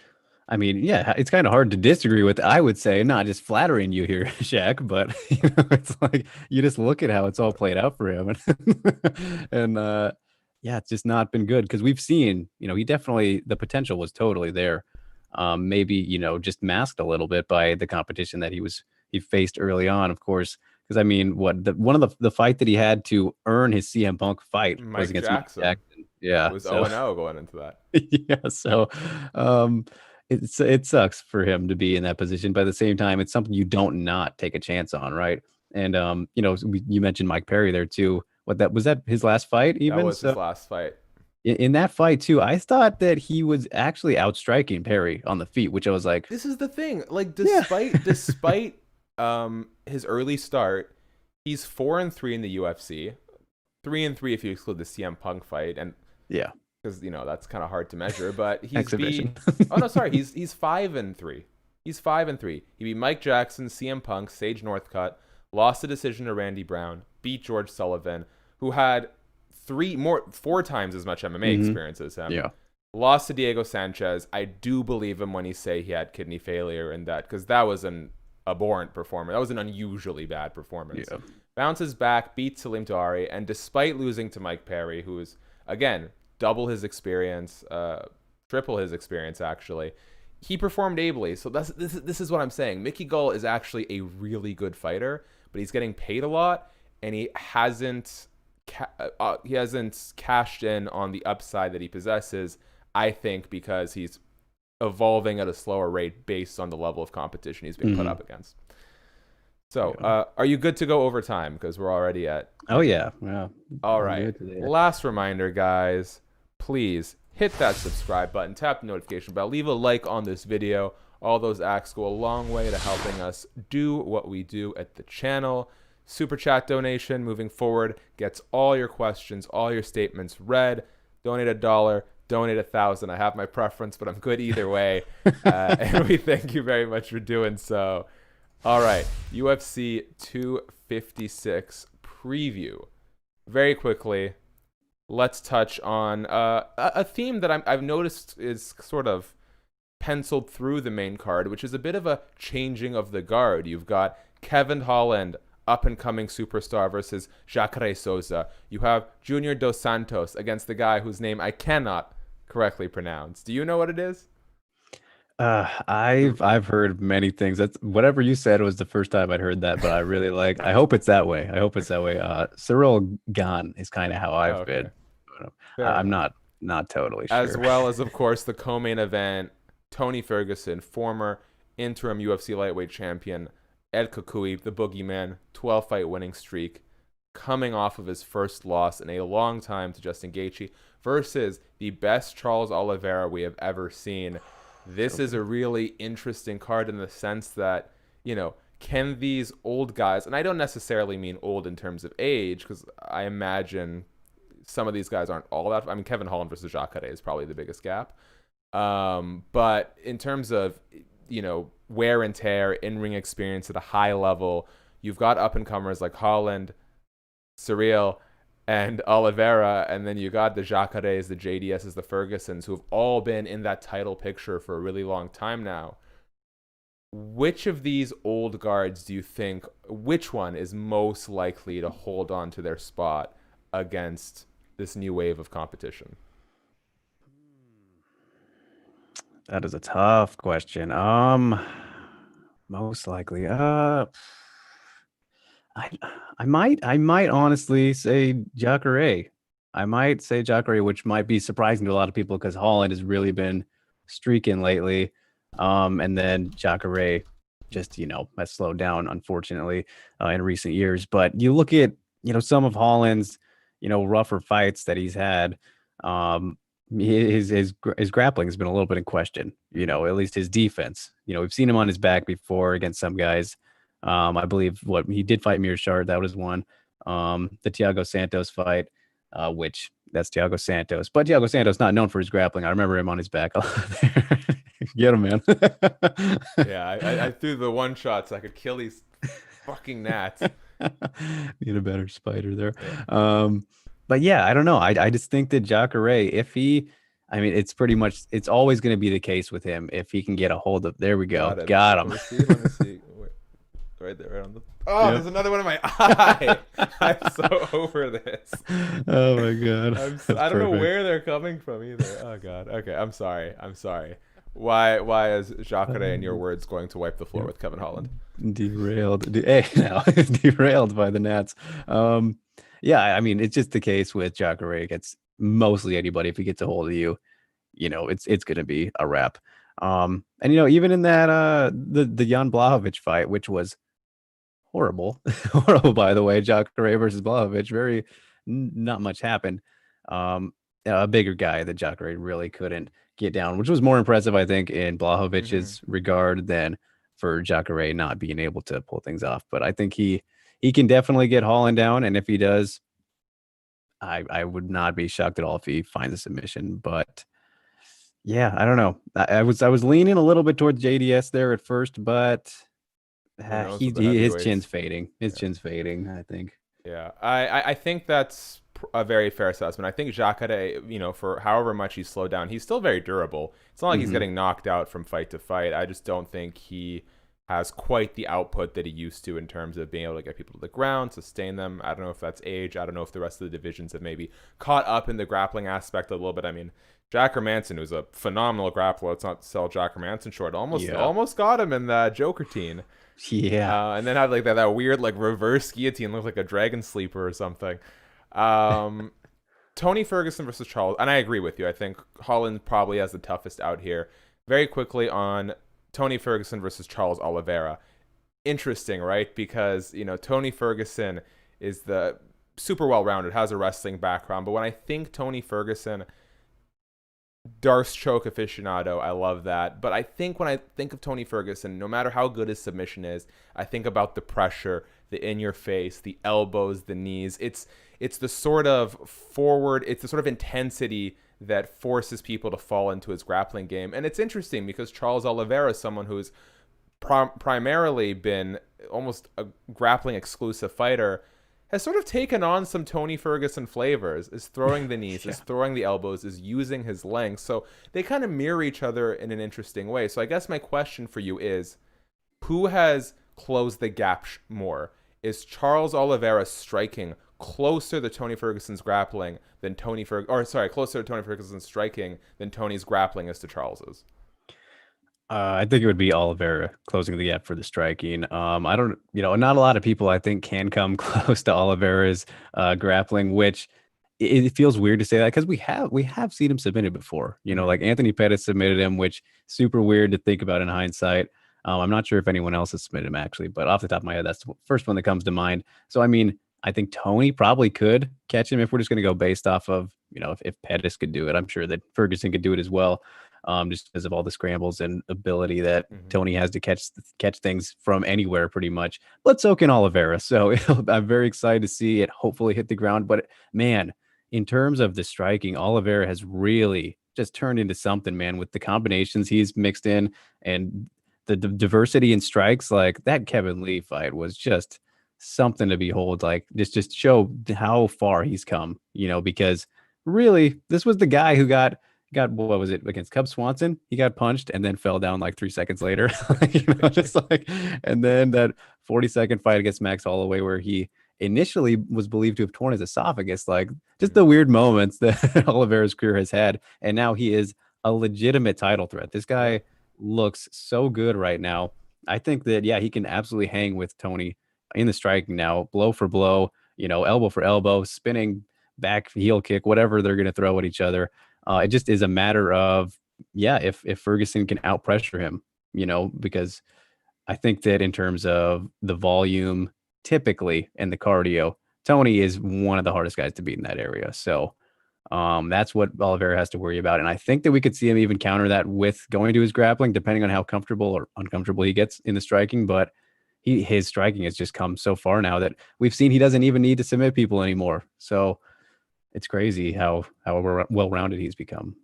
I mean, yeah, it's kind of hard to disagree with. I would say, not just flattering you here, Shaq, but it's like you just look at how it's all played out for him, and yeah, it's just not been good because we've seen, he definitely the potential was totally there. Maybe just masked a little bit by the competition that he faced early on, of course. Because I mean, one of the fight that he had to earn his CM Punk fight was against Mike Jackson. Yeah, it was 0-0 going into that. Yeah, so it sucks for him to be in that position, but at the same time, it's something you don't not take a chance on, right? And you mentioned Mike Perry there too. That was his last fight? Even that was his last fight. In that fight too, I thought that he was actually outstriking Perry on the feet, which I was like, this is the thing. Like, despite his early start, he's 4-3 in the UFC, 3-3 if you exclude the CM Punk fight, and yeah, because that's kind of hard to measure. But he's exhibition. He's 5-3. He's 5-3. He beat Mike Jackson, CM Punk, Sage Northcutt, lost a decision to Randy Brown, beat George Sullivan, who had 4 times as much MMA experience as him. Yeah. Lost to Diego Sanchez. I do believe him when he say he had kidney failure and that, because that was an abhorrent performance. That was an unusually bad performance. Yeah. Bounces back, beats Salim Touari, and despite losing to Mike Perry, who is, again, double his experience, triple his experience, actually, he performed ably. So this is what I'm saying. Mickey Gall is actually a really good fighter, but he's getting paid a lot, and he hasn't cashed in on the upside that he possesses, I think, because he's evolving at a slower rate based on the level of competition he's being put up against. So, are you good to go over time? Because we're already at... Oh, yeah. All right. Last reminder, guys. Please hit that subscribe button. Tap the notification bell. Leave a like on this video. All those acts go a long way to helping us do what we do at the channel. Super chat donation moving forward gets all your questions, all your statements read. Donate $1, donate 1,000. I have my preference, but I'm good either way. And we thank you very much for doing so. All right, UFC 256 preview. Very quickly, let's touch on a theme that I've noticed is sort of penciled through the main card, which is a bit of a changing of the guard. You've got Kevin Holland, up-and-coming superstar, versus Jacare Souza. You have Junior Dos Santos against the guy whose name I cannot correctly pronounce. Do you know what it is? I've heard many things. That's whatever you said was the first time I'd heard that, but I really I hope it's that way. Cyril Gane is kind of how I've been. I'm not totally sure. As well as, of course, the co-main event, Tony Ferguson, former interim UFC lightweight champion, El Kukui, the boogeyman, 12-fight winning streak, coming off of his first loss in a long time to Justin Gaethje, versus the best Charles Oliveira we have ever seen. This is a really interesting card in the sense that, can these old guys, and I don't necessarily mean old in terms of age, because I imagine some of these guys aren't all that. I mean, Kevin Holland versus Jacare is probably the biggest gap. But in terms of, wear and tear, in-ring experience at a high level, you've got up-and-comers like Holland, Surreal, and Oliveira, and then you got the Jacares, the JDSs, the Fergusons, who have all been in that title picture for a really long time now. Which of these old guards do you think, which one is most likely to hold on to their spot against this new wave of competition? That is a tough question. Most likely. I I might honestly say Jacare. I might say Jacare, which might be surprising to a lot of people because Holland has really been streaking lately. And then Jacare just, has slowed down, unfortunately, in recent years. But you look at, some of Holland's, rougher fights that he's had. His grappling has been a little bit in question, at least his defense. We've seen him on his back before against some guys. I believe what he did fight Mearshart, that was one. The Thiago Santos fight, which that's Thiago Santos, but Thiago Santos not known for his grappling. I remember him on his back. Get him, man. Yeah, I threw the one shot so I could kill these fucking gnats. Need a better spider there. But yeah, I don't know. I just think that Jacare, if he, I mean, it's always going to be the case with him. If he can get a hold of, there we go. Got him. Let me see. Wait, right there, right on the. Oh, yep. There's another one in my eye. I'm so over this. Oh my god. I don't know where they're coming from either. Oh god. Okay, I'm sorry. Why is Jacare, in your words, going to wipe the floor with Kevin Holland? Derailed. Derailed by the Nats. Yeah, I mean, it's just the case with Jacare against mostly anybody. If he gets a hold of you, it's going to be a wrap. And even in that the Jan Blachowicz fight, which was horrible, by the way, Jacare versus Blachowicz, not much happened. A bigger guy that Jacare really couldn't get down, which was more impressive, I think, in Blachowicz's regard than for Jacare not being able to pull things off. But I think he can definitely get Holland down, and if he does, I would not be shocked at all if he finds a submission. But yeah, I don't know. I was leaning a little bit towards JDS there at first, but his chin's fading. Chin's fading, I think. Yeah, I think that's a very fair assessment. I think Jacare, for however much he's slowed down, he's still very durable. It's not like he's getting knocked out from fight to fight. I just don't think he has quite the output that he used to in terms of being able to get people to the ground, sustain them. I don't know if that's age. I don't know if the rest of the divisions have maybe caught up in the grappling aspect a little bit. I mean, Jack Hermanson, who's a phenomenal grappler, let's not sell Jack Hermanson short, almost got him in the Joker team. Yeah. And then had like that weird like reverse guillotine, looked like a dragon sleeper or something. Tony Ferguson versus Charles, and I agree with you. I think Holland probably has the toughest out here. Very quickly on Tony Ferguson versus Charles Oliveira. Interesting, right? Because, Tony Ferguson is the super well-rounded, has a wrestling background. But when I think Tony Ferguson, Darce choke aficionado, I love that. But I think when I think of Tony Ferguson, no matter how good his submission is, I think about the pressure, the in-your-face, the elbows, the knees. It's the sort of forward, it's the sort of intensity that forces people to fall into his grappling game. And it's interesting because Charles Oliveira is someone who's primarily been almost a grappling exclusive fighter, has sort of taken on some Tony Ferguson flavors, is throwing the knees, is throwing the elbows, is using his length. So they kind of mirror each other in an interesting way. So I guess my question for you is, who has closed the gap more? Is Charles Oliveira striking closer to Tony Ferguson's grappling than closer to Tony Ferguson's striking than Tony's grappling is to Charles's? I think it would be Oliveira closing the gap for the striking. I don't, not a lot of people I think can come close to Oliveira's grappling, which it feels weird to say that because we have seen him submitted before. Like Anthony Pettis submitted him, which super weird to think about in hindsight. I'm not sure if anyone else has submitted him actually, but off the top of my head, that's the first one that comes to mind. So I mean, I think Tony probably could catch him if we're just going to go based off of, if Pettis could do it. I'm sure that Ferguson could do it as well, just because of all the scrambles and ability that Tony has to catch things from anywhere pretty much. But so can Oliveira. So I'm very excited to see it hopefully hit the ground. But man, in terms of the striking, Oliveira has really just turned into something, man, with the combinations he's mixed in and the diversity in strikes. Like that Kevin Lee fight was just something to behold. Like just show how far he's come, because really this was the guy who got what was it against Cub Swanson? He got punched and then fell down like 3 seconds later. Just like, and then that 40-second fight against Max Holloway where he initially was believed to have torn his esophagus. Like just the weird moments that Oliveira's career has had, and now he is a legitimate title threat. This Yeah. guy looks so good right now. I think that yeah, he can absolutely hang with Tony in the striking now, blow for blow, elbow for elbow, spinning back heel kick, whatever they're going to throw at each other. It just is a matter of, yeah, if Ferguson can out pressure him, because I think that in terms of the volume typically and the cardio, Tony is one of the hardest guys to beat in that area. So that's what Oliveira has to worry about. And I think that we could see him even counter that with going to his grappling, depending on how comfortable or uncomfortable he gets in the striking. But his striking has just come so far now that we've seen he doesn't even need to submit people anymore. So it's crazy how well-rounded he's become.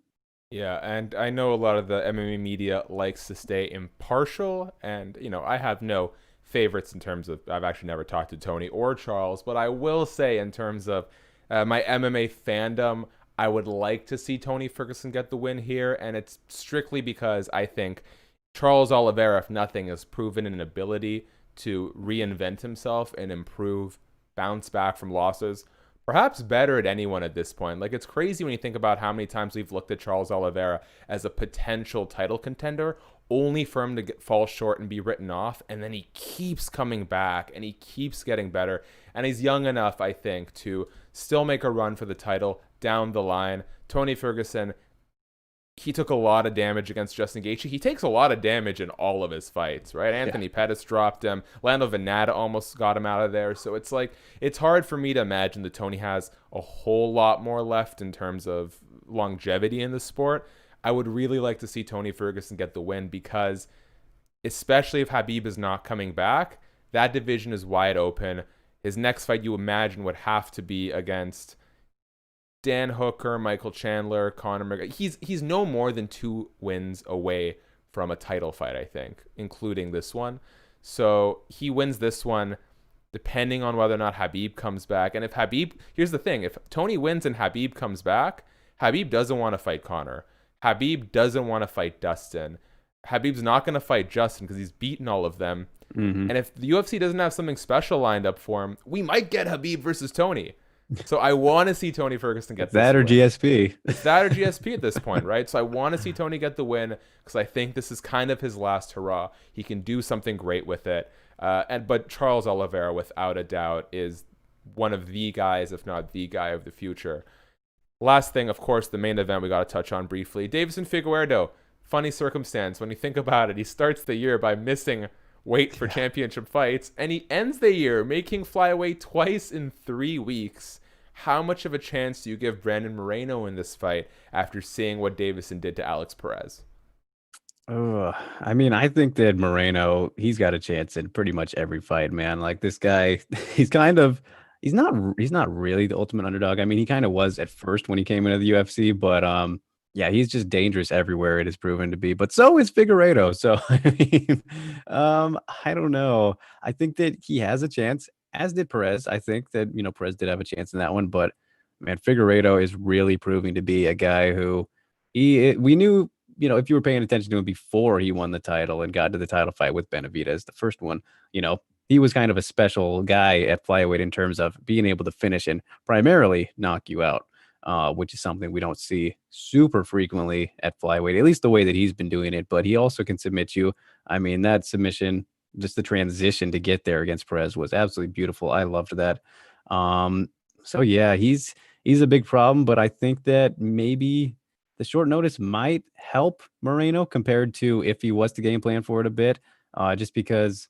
Yeah, and I know a lot of the MMA media likes to stay impartial, and I have no favorites in terms of I've actually never talked to Tony or Charles, but I will say in terms of my MMA fandom, I would like to see Tony Ferguson get the win here, and it's strictly because I think Charles Oliveira, if nothing, has proven an ability to reinvent himself and improve, bounce back from losses perhaps better at anyone at this point. Like, it's crazy when you think about how many times we've looked at Charles Oliveira as a potential title contender, only for him to fall short and be written off. And then he keeps coming back and he keeps getting better. And he's young enough, I think, to still make a run for the title down the line. Tony Ferguson, he took a lot of damage against Justin Gaethje. He takes a lot of damage in all of his fights, right? Anthony Pettis dropped him. Lando Venata almost got him out of there. So it's like, it's hard for me to imagine that Tony has a whole lot more left in terms of longevity in the sport. I would really like to see Tony Ferguson get the win because, especially if Khabib is not coming back, that division is wide open. His next fight, you imagine, would have to be against Dan Hooker, Michael Chandler, Conor McGregor. He's no more than 2 wins away from a title fight, I think, including this one. So he wins this one depending on whether or not Khabib comes back. And if Khabib, here's the thing, if Tony wins and Khabib comes back, Khabib doesn't want to fight Conor. Khabib doesn't want to fight Dustin. Khabib's not going to fight Justin because he's beaten all of them. Mm-hmm. And if the UFC doesn't have something special lined up for him, we might get Khabib versus Tony. So I want to see Tony Ferguson get that this or win. GSP. It's that or GSP at this point, right? So I want to see Tony get the win because I think this is kind of his last hurrah. He can do something great with it. But Charles Oliveira, without a doubt, is one of the guys, if not the guy of the future. Last thing, of course, the main event we got to touch on briefly. Deiveson Figueiredo, funny circumstance. When you think about it, he starts the year by missing weight for championship fights, and he ends the year making flyweight twice in 3 weeks. How much of a chance do you give Brandon Moreno in this fight after seeing what Deiveson did to Alex Perez? I mean, I think that Moreno, he's got a chance in pretty much every fight, man. Like this guy, he's not really the ultimate underdog. I mean, he kind of was at first when he came into the UFC, but yeah, he's just dangerous everywhere it is proven to be. But so is Figueiredo. So I mean, I don't know. I think that he has a chance, as did Perez. I think that Perez did have a chance in that one, but man, Figueiredo is really proving to be a guy who we knew, if you were paying attention to him before he won the title and got to the title fight with Benavidez, the first one, he was kind of a special guy at flyweight in terms of being able to finish and primarily knock you out, which is something we don't see super frequently at flyweight, at least the way that he's been doing it. But he also can submit you. I mean, that submission, just the transition to get there against Perez was absolutely beautiful. I loved that. So yeah, he's a big problem, but I think that maybe the short notice might help Moreno compared to if he was to game plan for it a bit, just because,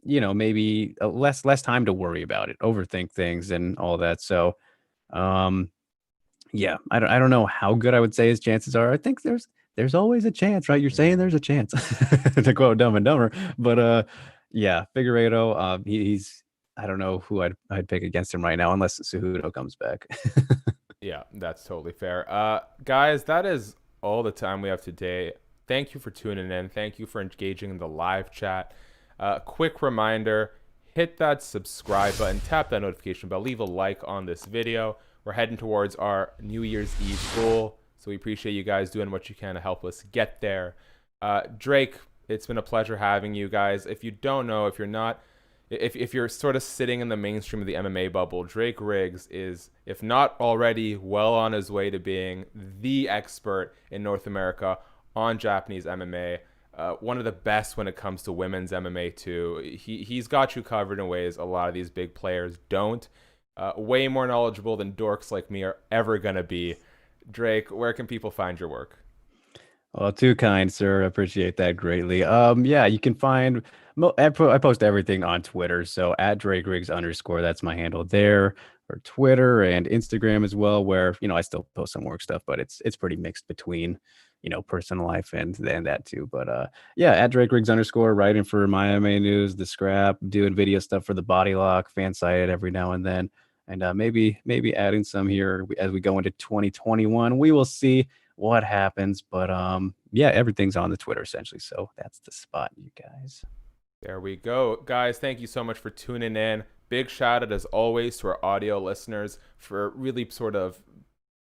maybe less time to worry about it, overthink things and all that. So, yeah, I don't know how good I would say his chances are. I think there's always a chance, right? You're saying there's a chance to quote Dumb and Dumber, but yeah, Figueiredo, he's I don't know who I'd pick against him right now unless Cejudo comes back. Yeah, that's totally fair. Guys, that is all the time we have today. Thank you for tuning in. Thank you for engaging in the live chat. Quick reminder, hit that subscribe button, tap that notification bell, leave a like on this video. We're heading towards our New Year's Eve goal, so we appreciate you guys doing what you can to help us get there. Drake, it's been a pleasure having you guys. If you don't know, if you're sort of sitting in the mainstream of the MMA bubble, Drake Riggs is, if not already, well on his way to being the expert in North America on Japanese MMA. One of the best when it comes to women's MMA too. He's got you covered in ways a lot of these big players don't. Way more knowledgeable than dorks like me are ever gonna be. Drake, where can people find your work? Well, too kind, sir. I appreciate that greatly. Yeah, you can find I post everything on Twitter, so at Drake Riggs _, that's my handle there, or Twitter and Instagram as well, where I still post some work stuff, but it's pretty mixed between personal life and that too. But yeah, at Drake Riggs _ writing for my MMA News, The Scrap, doing video stuff for the Body Lock, fan sided every now and then, and maybe adding some here as we go into 2021. We will see what happens, but yeah, everything's on the Twitter essentially, so that's the spot, you guys. There we go. Guys, thank you so much for tuning in. Big shout out as always to our audio listeners for really sort of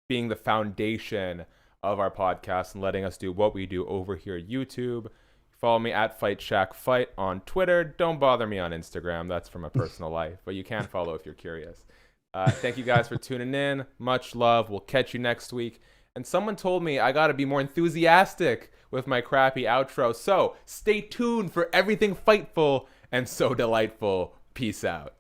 being the foundation of our podcast and letting us do what we do over here at YouTube. Follow me at Fight Shack Fight on Twitter. Don't bother me on Instagram. That's for my personal life, but you can follow if you're curious. Thank you guys for tuning in. Much love. We'll catch you next week. And someone told me I got to be more enthusiastic with my crappy outro. So stay tuned for everything fightful and so delightful. Peace out.